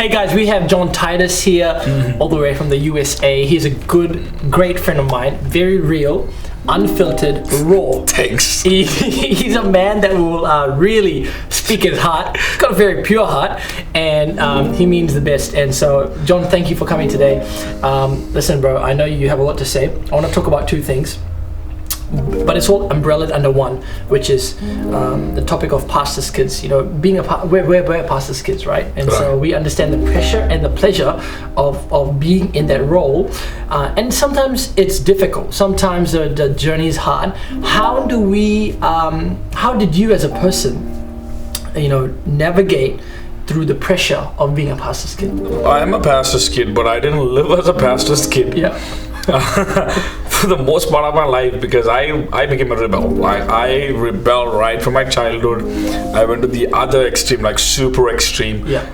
Hey guys, we have John Titus here, all the way from the USA. He's a great friend of mine. Very real, unfiltered, raw. Thanks. He's a man that will really speak his heart. He's got a very pure heart, and he means the best. And so, John, thank you for coming today. Listen, bro, I know you have a lot to say. I want to talk about two things, but it's all umbrellaed under one, which is the topic of pastors' kids. You know, being we're pastors' kids, right? And so we understand the pressure and the pleasure of being in that role. And sometimes it's difficult. Sometimes the journey is hard. How did you as a person, navigate through the pressure of being a pastor's kid? I'm a pastor's kid, but I didn't live as a pastor's kid. Yeah. For the most part of my life, because I became a rebel. I rebelled right from my childhood. I went to the other extreme, like super extreme. Yeah.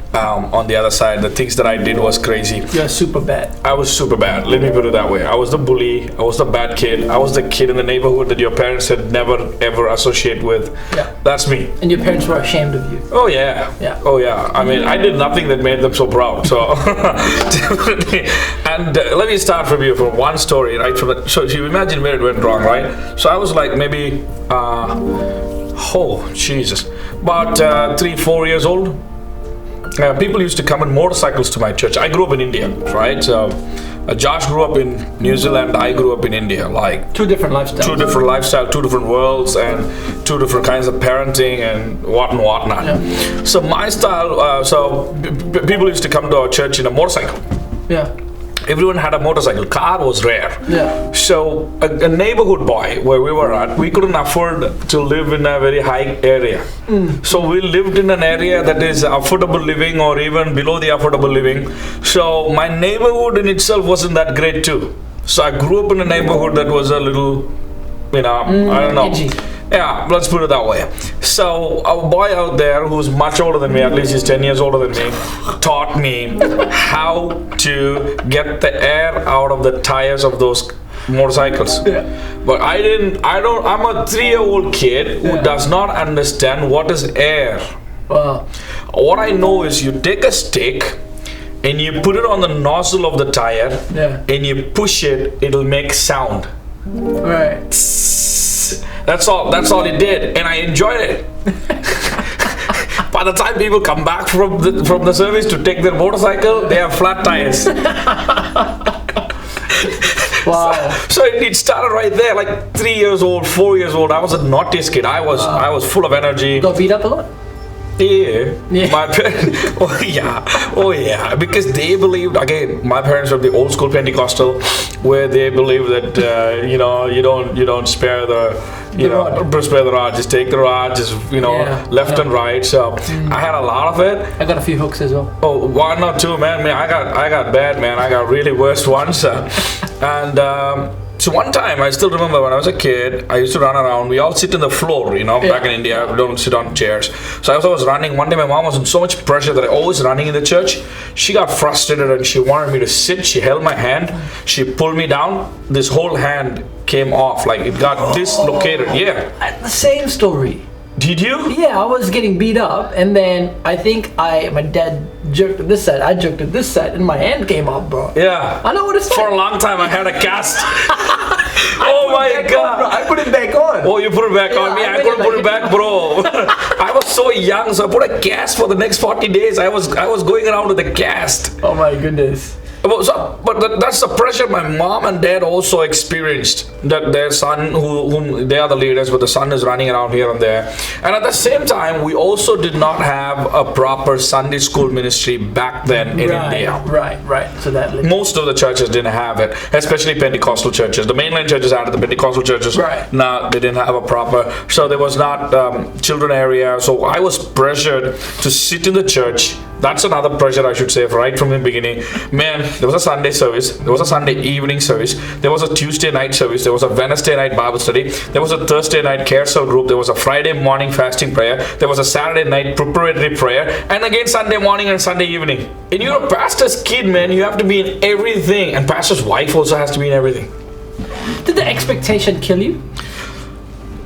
On the other side, the things that I did was crazy. You're super bad. I was super bad. Let me put it that way. I was the bully. I was the bad kid. I was the kid in the neighborhood that your parents said never ever associate with. Yeah. That's me. And your parents were ashamed of you. Oh yeah. Yeah. Oh yeah. I mean, I did nothing that made them so proud. So definitely. And let me start from one story, right? So you imagine where it went wrong, right? So I was like maybe, about 3-4 years old. People used to come in motorcycles to my church. I grew up in India, right? So Josh grew up in New Zealand. I grew up in India. Like two different lifestyles. Two different worlds, and two different kinds of parenting and whatnot. Yeah. So my style. People used to come to our church in a motorcycle. Yeah. Everyone had a motorcycle. Car was rare. Yeah. So a neighborhood boy where we were at, we couldn't afford to live in a very high area. So we lived in an area that is affordable living or even below the affordable living. So my neighborhood in itself wasn't that great too. So I grew up in a neighborhood that was a little, I don't know. Edgy. Yeah, let's put it that way. So a boy out there who's much older than me, at least he's 10 years older than me, taught me how to get the air out of the tires of those motorcycles. Yeah. But I'm a 3-year-old kid who does not understand what is air. Wow. What I know is you take a stick and you put it on the nozzle of the tire, and you push it, it'll make sound. Right. That's all it did, and I enjoyed it. By the time people come back from the service to take their motorcycle, they have flat tires. Wow. So it started right there, like 3 years old, 4 years old. I was the naughtiest kid. I was full of energy. Got beat up a lot? Yeah. Yeah. My parents, oh yeah, because they believed, again, my parents were the old school Pentecostal, where they believe that you don't spare spare the rod, just take the rod, just left and right. So I had a lot of it. I got a few hooks as well. Oh, one or two, man. I got bad, man. I got really worst ones, so one time, I still remember when I was a kid, I used to run around. We all sit on the floor, back in India. We don't sit on chairs. So as I was running, one day my mom was in so much pressure that I was running in the church. She got frustrated and she wanted me to sit. She held my hand. She pulled me down. This whole hand came off. Like it got dislocated. Yeah. The same story. Did you? Yeah, I was getting beat up, and then I think my dad jerked to this side, I jerked to this side, and my hand came off, bro. Yeah. I know what it's like. For a long time, I had a cast. Oh my God. I put it back on. Oh, you put it back on me. I couldn't put it back, bro. I was so young, so I put a cast for the next 40 days. I was going around with a cast. Oh my goodness. But that's the pressure my mom and dad also experienced, that their son, whom they are the leaders, but the son is running around here and there. And at the same time, we also did not have a proper Sunday school ministry back then in India. Right. So that most of the churches didn't have it, especially Pentecostal churches. The mainline churches had it, the Pentecostal churches, no, they didn't have a proper. So there was not children area. So I was pressured to sit in the church. That's another pressure, I should say, right from the beginning. Man, there was a Sunday service, there was a Sunday evening service, there was a Tuesday night service, there was a Wednesday night Bible study, there was a Thursday night carousel group, there was a Friday morning fasting prayer, there was a Saturday night preparatory prayer, and again Sunday morning and Sunday evening. And you're a pastor's kid, man, you have to be in everything, and pastor's wife also has to be in everything. Did the expectation kill you?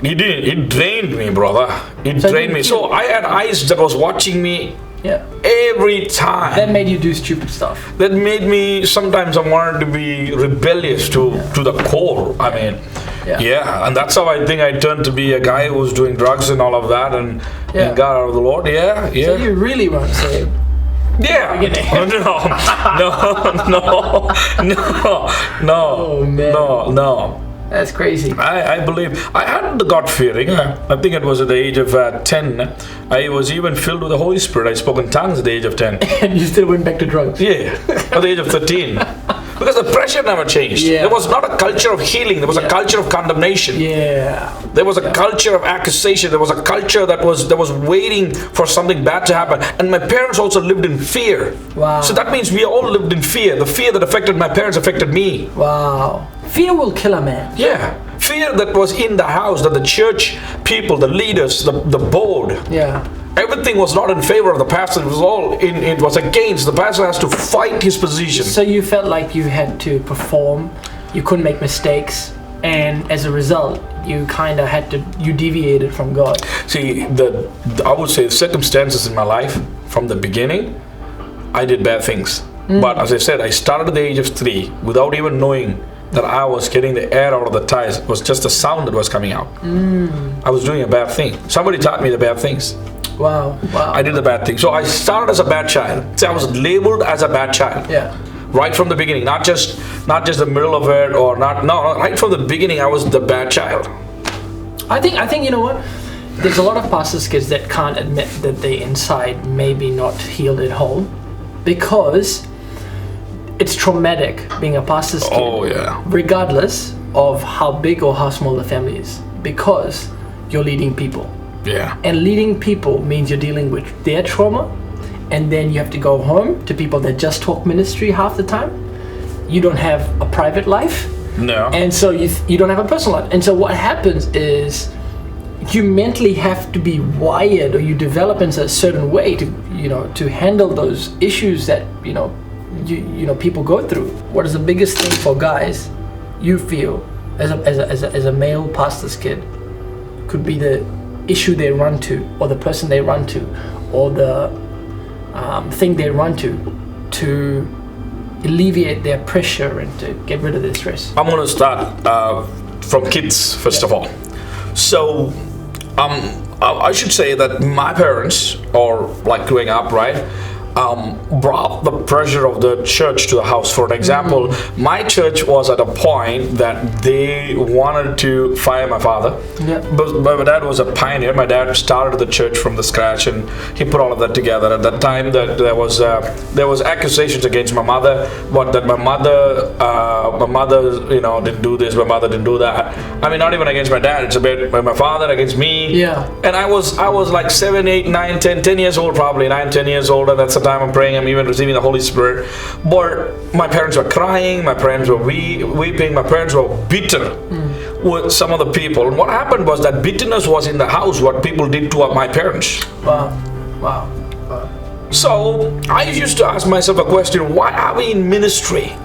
It did. It drained me, brother. It drained me. So I had eyes that was watching me Yeah. Every time. That made you do stupid stuff. That made me, sometimes I wanted to be rebellious to the core. I mean, and that's how I think I turned to be a guy who was doing drugs and all of that, and got out of the Lord. Yeah. So you really weren't saved. Yeah. No. That's crazy. I believe I had the God fearing. I think it was at the age of 10. I was even filled with the Holy Spirit. I spoke in tongues at the age of 10. And you still went back to drugs? Yeah, at the age of 13. Because the pressure never changed. Yeah. There was not a culture of healing. There was a culture of condemnation. Yeah. There was a culture of accusation. There was a culture that was waiting for something bad to happen. And my parents also lived in fear. Wow. So that means we all lived in fear. The fear that affected my parents affected me. Wow. Fear will kill a man. Yeah. Fear that was in the house, that the church people, the leaders, the board. Yeah. Everything was not in favor of the pastor. It was all it was against. The pastor has to fight his position. So you felt like you had to perform, you couldn't make mistakes, and as a result, you kind of you deviated from God. See, I would say the circumstances in my life from the beginning, I did bad things. But as I said, I started at the age of 3 without even knowing that I was getting the air out of the tires. It was just a sound that was coming out. I was doing a bad thing. Somebody taught me the bad things. Wow. I did the bad thing. So I started as a bad child. So I was labeled as a bad child. Yeah. Right from the beginning, not just the middle of it, or right from the beginning, I was the bad child. I think you know what? There's a lot of pastors' kids that can't admit that they inside maybe not healed at home, because it's traumatic being a pastor's kid. Oh yeah. Regardless of how big or how small the family is, because you're leading people. Yeah. And leading people means you're dealing with their trauma, and then you have to go home to people that just talk ministry half the time. You don't have a private life. No. And so you don't have a personal life. And so what happens is you mentally have to be wired, or you develop in a certain way to handle those issues that people go through. What is the biggest thing for guys you feel as a male pastor's kid could be the issue they run to, or the person they run to, or the thing they run to alleviate their pressure and to get rid of their stress? I'm going to start from kids first of all. So I should say that my parents, or like growing up, right, brought the pressure of the church to the house. For an example, my church was at a point that they wanted to fire my father. Yeah. But my dad was a pioneer. My dad started the church from the scratch, and he put all of that together. At that time, that there was accusations against my mother, but that my mother didn't do this, my mother didn't do that. I mean, not even against my dad. It's about my father against me. Yeah. And I was like 7, 8, 9, 10 years old, probably 9, 10 years old, and that's the time I'm praying. I'm even receiving the Holy Spirit. But my parents were crying. My parents were weeping. My parents were bitter with some of the people. And what happened was that bitterness was in the house. What people did to my parents. Wow. So I used to ask myself a question: why are we in ministry?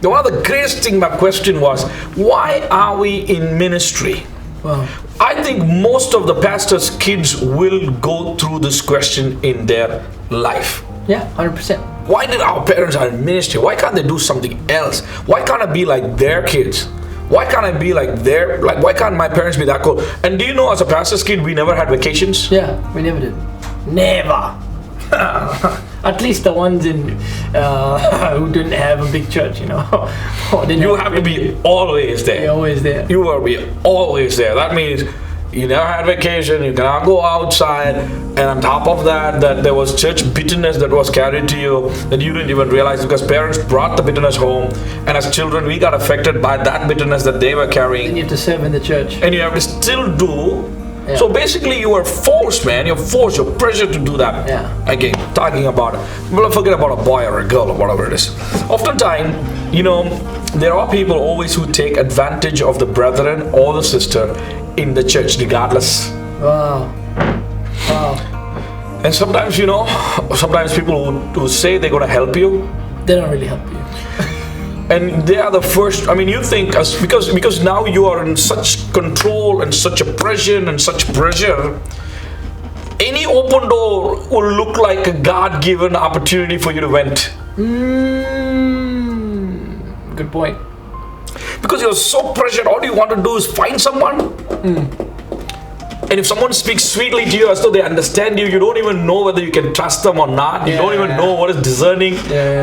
One of the greatest thing my question was, why are we in ministry? Wow. I think most of the pastors' kids will go through this question in their life. Yeah, 100%. Why did our parents are in ministry? Why can't they do something else? Why can't I be like their kids? Why can't I be like why can't my parents be that cool? And do you know, as a pastor's kid, we never had vacations? Yeah, we never did. Never. At least the ones in who didn't have a big church, You have to be always there. You're always there. You will be always there. That means you never had vacation, you cannot go outside, and on top of that there was church bitterness that was carried to you that you didn't even realize, because parents brought the bitterness home, and as children we got affected by that bitterness that they were carrying. And you have to serve in the church. And you have to still do. Yeah. So basically you are forced, man. You're pressured to do that. Yeah. Again, talking about it. Well, forget about a boy or a girl or whatever it is. Oftentimes, there are people always who take advantage of the brethren or the sister in the church, regardless. Wow. And sometimes, sometimes people who say they're going to help you, they don't really help you. and they are the first. I mean, you think because now you are in such control and such oppression and such pressure, any open door will look like a God-given opportunity for you to vent. Good point. Because you're so pressured, all you want to do is find someone. And if someone speaks sweetly to you as though they understand you, you don't even know whether you can trust them or not. You don't even know what is discerning,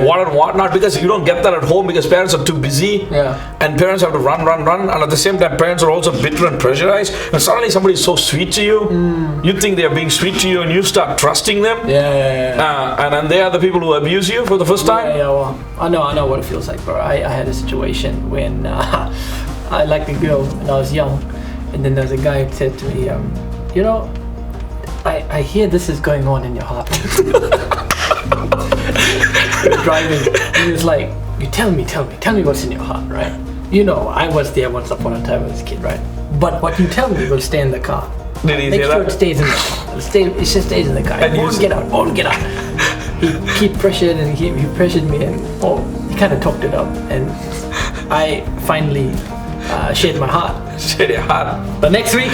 what and what not, because you don't get that at home because parents are too busy. And parents have to run. And at the same time, parents are also bitter and pressurized. And suddenly somebody is so sweet to you, you think they are being sweet to you and you start trusting them. And then they are the people who abuse you for the first time. Well, I know what it feels like, bro. I had a situation when I liked a girl when I was young. And then there's a guy who said to me, I hear this is going on in your heart. Driving. And he was like, you tell me what's in your heart, right? I was there once upon a time as a kid, right? But what you tell me will stay in the car. Did he Make say sure that? it stays in the car. It just stays in the car. And Won't get out. He pressured and he pressured me and he kind of talked it up. And I finally shared my heart. Shared your heart. The next week,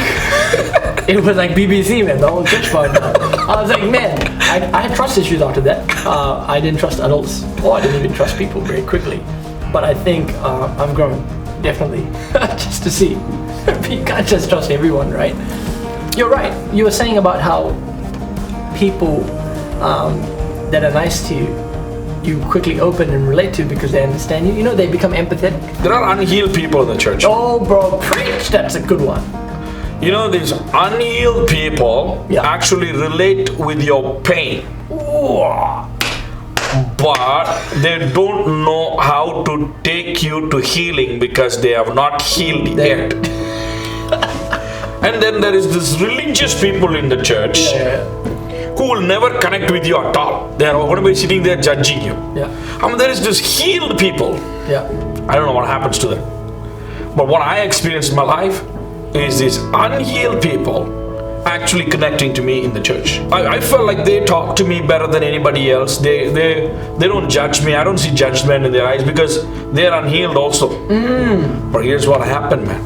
it was like BBC, man. The whole church found out. I was like, man, I had trust issues after that. I didn't trust adults, or I didn't even trust people very quickly. But I think I've grown, definitely, just to see. You can't just trust everyone, right? You're right. You were saying about how people that are nice to you quickly open and relate to because they understand you. They become empathetic. There are unhealed people in the church. Oh, bro, preach! That's a good one. These unhealed people actually relate with your pain. But they don't know how to take you to healing because they have not healed yet. And then there is this religious people in the church who will never connect with you at all. They are going to be sitting there judging you. There is this healed people. I don't know what happens to them. But what I experienced in my life is these unhealed people actually connecting to me in the church. I felt like they talk to me better than anybody else. They don't judge me. I don't see judgment in their eyes because they're unhealed also. But here's what happened, man.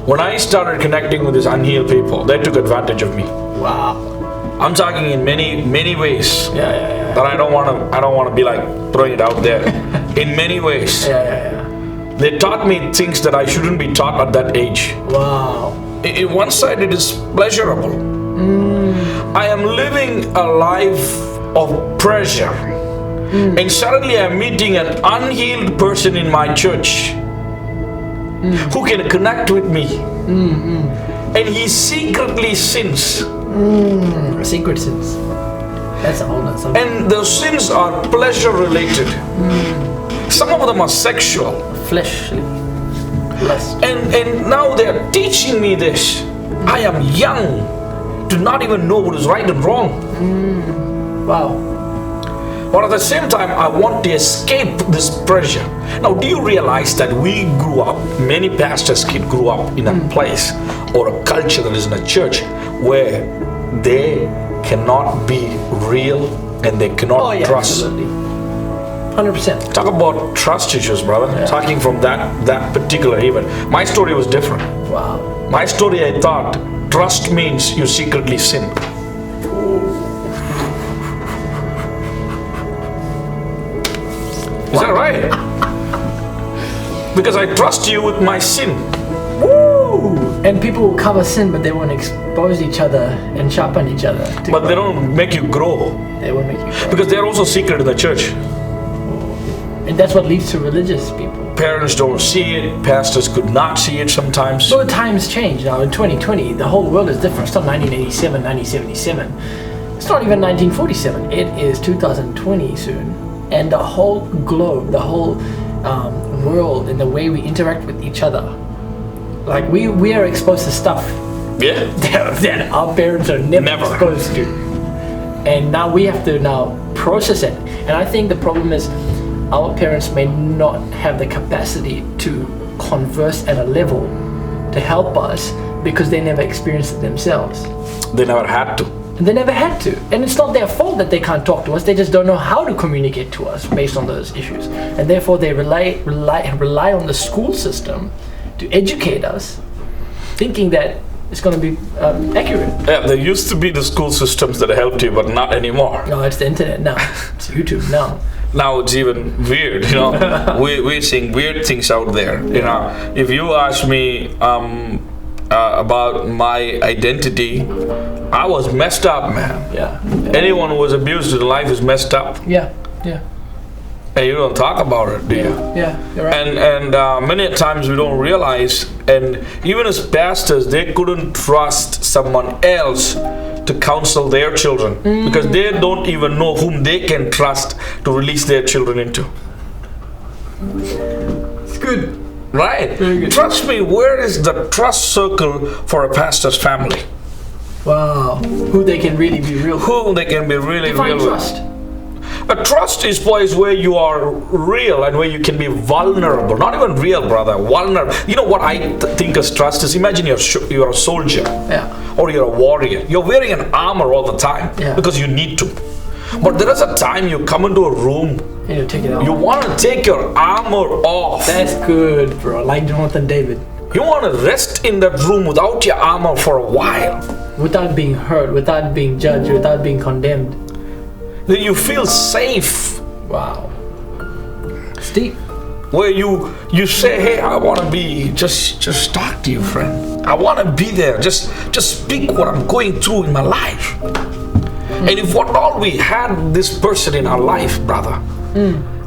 When I started connecting with these unhealed people, they took advantage of me. Wow. I'm talking in many ways. That I don't want to be like throwing it out there. In many ways. They taught me things that I shouldn't be taught at that age. Wow. In one side, it is pleasurable. I am living a life of pressure. And suddenly I'm meeting an unhealed person in my church who can connect with me. And he secretly sins. Secret sins. That's all that. And those sins are pleasure related. Some of them are sexual. Fleshly. Lust. And now they are teaching me this. I am young to not even know what is right and wrong. Wow. But at the same time, I want to escape this pressure. Now, do you realize that we grew up, many pastors' kids grew up in a place or a culture that is in a church where they cannot be real and they cannot trust. Absolutely. 100%. Talk about trust issues, brother. Talking from that particular event. My story was different. Wow. My story, I thought, trust means you secretly sin. Is that right? Because I trust you with my sin. Woo! And people will cover sin, but they won't expose each other and sharpen each other. But they don't make you grow. They won't make you grow. Because they're also secret in the church. And that's what leads to religious people. Parents don't see it. Pastors could not see it sometimes. So times change now. In 2020, the whole world is different. It's not 1987, 1977. It's not even 1947. It is 2020 soon. And the whole globe, the whole world, and the way we interact with each other, like we are exposed to stuff that our parents are never exposed to. And now we have to process it. And I think the problem is our parents may not have the capacity to converse at a level to help us because they never experienced it themselves. They never had to. They never had to. And it's not their fault that they can't talk to us. They just don't know how to communicate to us based on those issues. And therefore they rely on the school system to educate us, thinking that it's going to be accurate. Yeah, there used to be the school systems that helped you, but not anymore. No, it's the internet now. It's YouTube now. Now it's even weird, you know. We're seeing weird things out there, you know. If you ask me about my identity, I was messed up, man. Yeah. Anyone who was abused in life is messed up. Yeah. And you don't talk about it, do you? Yeah, you're right. And many times we don't realize, and even as pastors, they couldn't trust someone else to counsel their children because they don't even know whom they can trust to release their children into. It's good. Right? Very good. Trust me, where is the trust circle for a pastor's family? Wow. Who they can really be real with. Who they can be really Define real with. trust. A trust is place where you are real and where you can be vulnerable. Not even real, brother. Vulnerable. You know what I think as trust is? Imagine you're a soldier. Yeah. Or you're a warrior. You're wearing an armor all the time because you need to. But there is a time you come into a room. And you take it out. You want to take your armor off. That's good, bro. Like Jonathan David. You want to rest in that room without your armor for a while. Without being hurt, without being judged, without being condemned. Then you feel safe. Wow. It's deep. Where you say, hey, I want to be, just talk to you, friend. I want to be there. Just speak what I'm going through in my life. And if what all we had this person in our life, brother,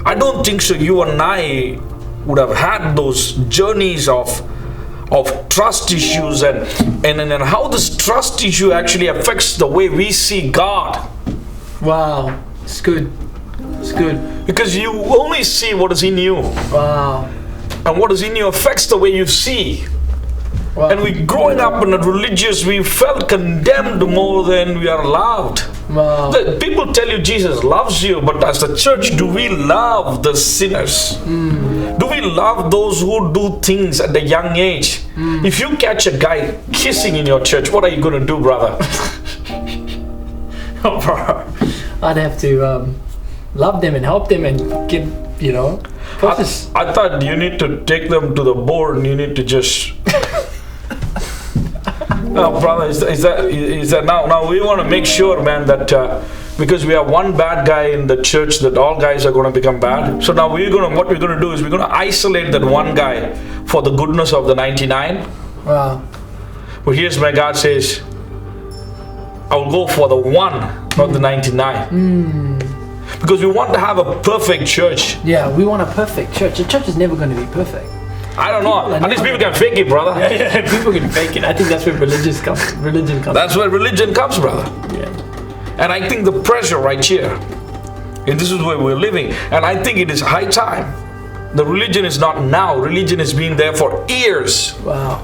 I don't think so you and I would have had those journeys of trust issues and how this trust issue actually affects the way we see God. Wow. It's good. It's good. Because you only see what is in you. Wow. And what is in you affects the way you see. Wow. And we growing up in a religious, we felt condemned more than we are loved. Wow. People tell you Jesus loves you, but as the church, do we love the sinners? Do we love those who do things at a young age? If you catch a guy kissing in your church, what are you going to do, brother? Oh, bro. I'd have to love them and help them and get, process. I thought you need to take them to the board and you need to just... No, brother, is that now we want to make sure, man, that because we have one bad guy in the church, that all guys are going to become bad. So now what we're going to do is we're going to isolate that one guy for the goodness of the 99. Wow. But here's where God says, I will go for the one, not the 99. Because we want to have a perfect church. Yeah, we want a perfect church. The church is never going to be perfect. I don't know. At least people can fake it, brother. Yeah, people can fake it. I think that's where religion comes. That's where religion comes, brother. Yeah. And I think the pressure right here, and this is where we're living, and I think it is high time. The religion is not now. Religion has been there for years. Wow.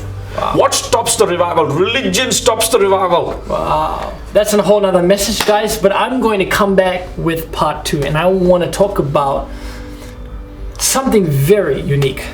What stops the revival? Religion stops the revival. Wow. That's a whole nother message, guys. But I'm going to come back with part 2. And I want to talk about something very unique.